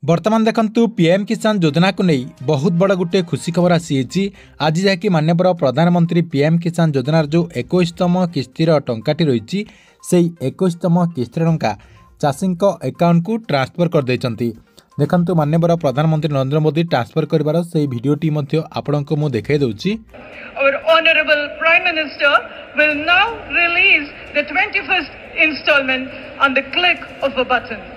वर्तमान देखंतु पीएम किसान योजना को नहीं बहुत बड़ गोटे खुशी खबर आसी आज जहाँकि माननीय प्रधानमंत्री पीएम किसान योजनार जो 21तम किस्तिर टंकाटी रही से 21तम किस्तिर टंका चाषी अकाउंट को ट्रांसफर कर देइचंती। देखंतु माननीय प्रधानमंत्री नरेंद्र मोदी ट्रांसफर करिवार से वीडियोटी मध्ये आपनको मु देखाई दउची। Our honorable Prime Minister will now release the 21st installment on the click of a button.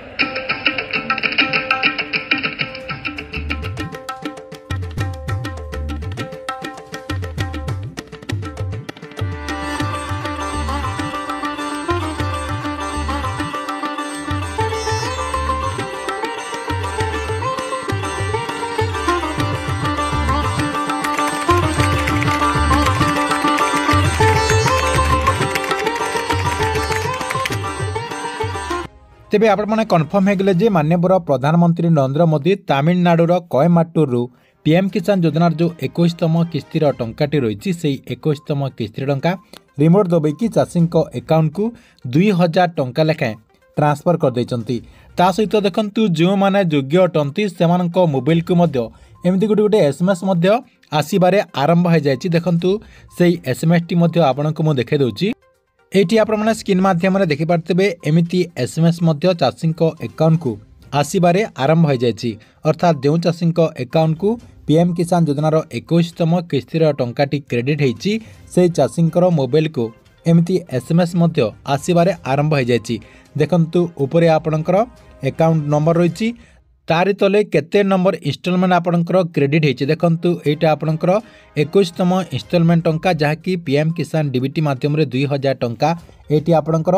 तेबे आपण माने कन्फर्म हेगले जे माननीय प्रधानमंत्री नरेंद्र मोदी तमिलनाडुर कोयमाटूर पीएम किसान योजनार जो 21तम किस्तिर टंकाटी रही से 21तम किस्तिर टंका रिमोट दबेकी चाषी अकाउंट को 2000 टंका लेखाएं ट्रांसफर कर देइचंती। ता सहित देखंतु जो माने योग्य अटंती सेमानक मोबाइल को मध्य एमती गोटे एसएमएस मध्य आसीबारे आरंभ हो जायछि। देखंतु सेही एसएमएस टी मध्य आपनको मु देखाई दउची। एटी आपण स्क्रीन माध्यम देखि पार्थिबे एमिति एसएमएस मध्य चाषी अकाउंट को आसीबारे आरंभ हो जायछि। अर्थात जो चाषी अकाउंट को पीएम किसान योजनार 21तम किस्तिर टंकाटी क्रेडिट होइछि से चाषी मोबाइल को एमिति एसएमएस मध्य आसीबारे आरंभ हो जायछि। देखंतु ऊपरे आपणकर अकाउंट नंबर रही तारि तले केते नंबर इंस्टॉलमेंट आपणकर क्रेडिट होइछि। देखंतु एटा आपणकर 21तम इंस्टॉलमेंट टंका जहाँकि पीएम किसान डीबीटी माध्यम रे 2000 टंका एटी आपणकर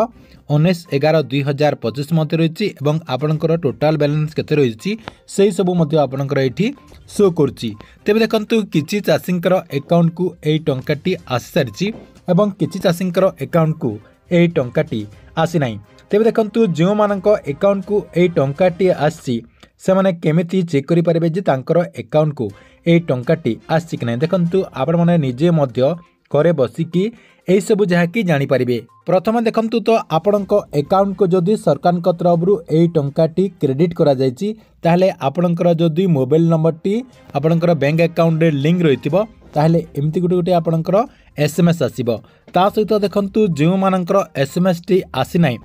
19/11/2025 मध्य रही एवं आपणकर टोटाल बैलेंस केते रही सेही सब मध्य आपणकर एठी शो करछि। तेबे देखंतु किछि चाषींकर अकाउंट को एई टंकाटी आसी सारिछि एवं किछि चाषींकर अकाउंट को एई टंकाटी आसी नाही। तेबे देखंतु जो मानक अकाउंट को एई टंकाटी आसी से माने केमिति चेक करि पारिबे जे तांकर अकाउंट को एई टंकाटी आसी कि नै। देखंतु आपण माने निजे मध्य करे बसिकी एई सब जहाँकि जानि पारिबे। प्रथम देखंतु तो आपणक अकाउंट को जदि सरकार तरफ रु एई टंकाटी क्रेडिट करा जायछि ताहले आपणकर जदि मोबाइल नंबर टी आपणकर बैंक अकाउंट रे लिंक रहितिबो ताहले एमती गोटे आपणकर एसएमएस आसीबो। ता सहित देखंतु जो मानकर एसएमएस टी आसी नै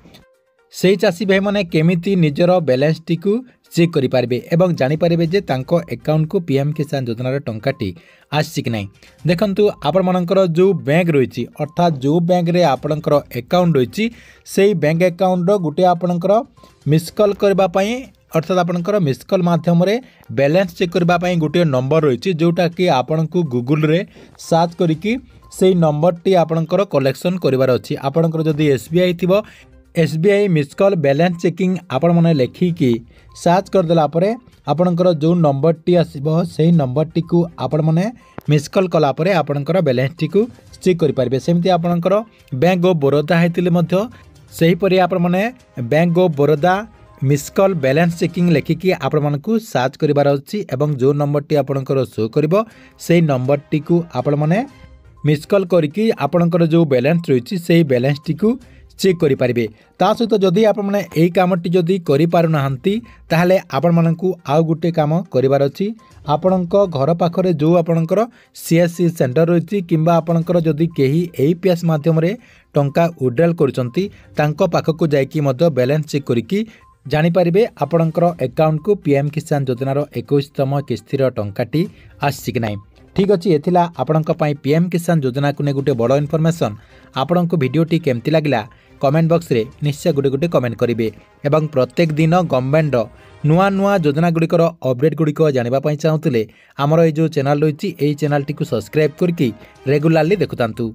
सेही चाषी भाई माने केमिति निजर बैलेंस टी को चेक करि पारबे एवं जानि पारबे जे तांको अकाउंट को पीएम किसान योजनार टंकाटी आसी कि नै। देखंतु आपण मानकर जो बैंक रही अर्थात जो बैंक रे आपणकर अकाउंट रही सेही बैंक अकाउंट गोटे आपणकर मिस कॉल करबा पई अर्थात आपणकर मिस कॉल माध्यम रे बैलेंस चेक करबा पई गोटे नंबर रही जोटा कि आपण को गूगल रे सर्च करिकि सेही नंबर टी आपणकर कलेक्शन करिवार अछि। आपणकर जदि एसबीआई थिबो SBI miss call balance checking आपण माने लेखिकी सर्च कर देला परे आपणकर जो नंबर टी आसीबो सेही नंबर टी को आपण माने मिस कॉल कला परे आपणकर बैलेंस टी को चेक करि पारबे। सेमति आपणकर बैंक ऑफ बरोदा हेतिले मध्य सेही परि आपण माने bank of Baroda miss call balance checking लेखिकी आपण मानकु सर्च करिवार अछि एवं जो नंबर टी आपणकर शो करिवो सेही नंबर टी को आपण माने मिस कॉल करिकि आपणकर जो बैलेंस रहिछि सेही बैलेंस टी को चेक करि पारिबे। ता सहित जदि आपण माने एई कामटी जदि करि पारु नाहंती ताहले आपण मानकु आउ गुटे काम करिवार अछि। आपणक घर पाखरे जो आपणकर सीएससी सेंटर रहिछि किंबा आपणकर जदि केही एपीएस माध्यम रे टंका विड्रॉल करूचंती तांको पाखकु जाईकी मध्य बैलेंस चेक करिकि जानि पारिबे आपणकर अकाउंट को पीएम किसान योजनार 21तम किस्तिर टंकाटी आसी कि नै। ठीक अच्छे एथिला आपणक पई पीएम किसान योजना को ने गोटे बड़ इनफॉरमेशन। आपणको वीडियोटी केमती लागला कमेंट बॉक्स रे निश्चय गोटे गोटे कमेंट करिवे एवं प्रत्येक दिन गवर्नमेंट नुआ नुआ योजना गुड़िकर अपडेट गुड़िक जानिबा पई चाहुतले हमर ए जो चैनल रही एई चैनल टी को सब्सक्राइब करके रेगुलरली देखुतांतु।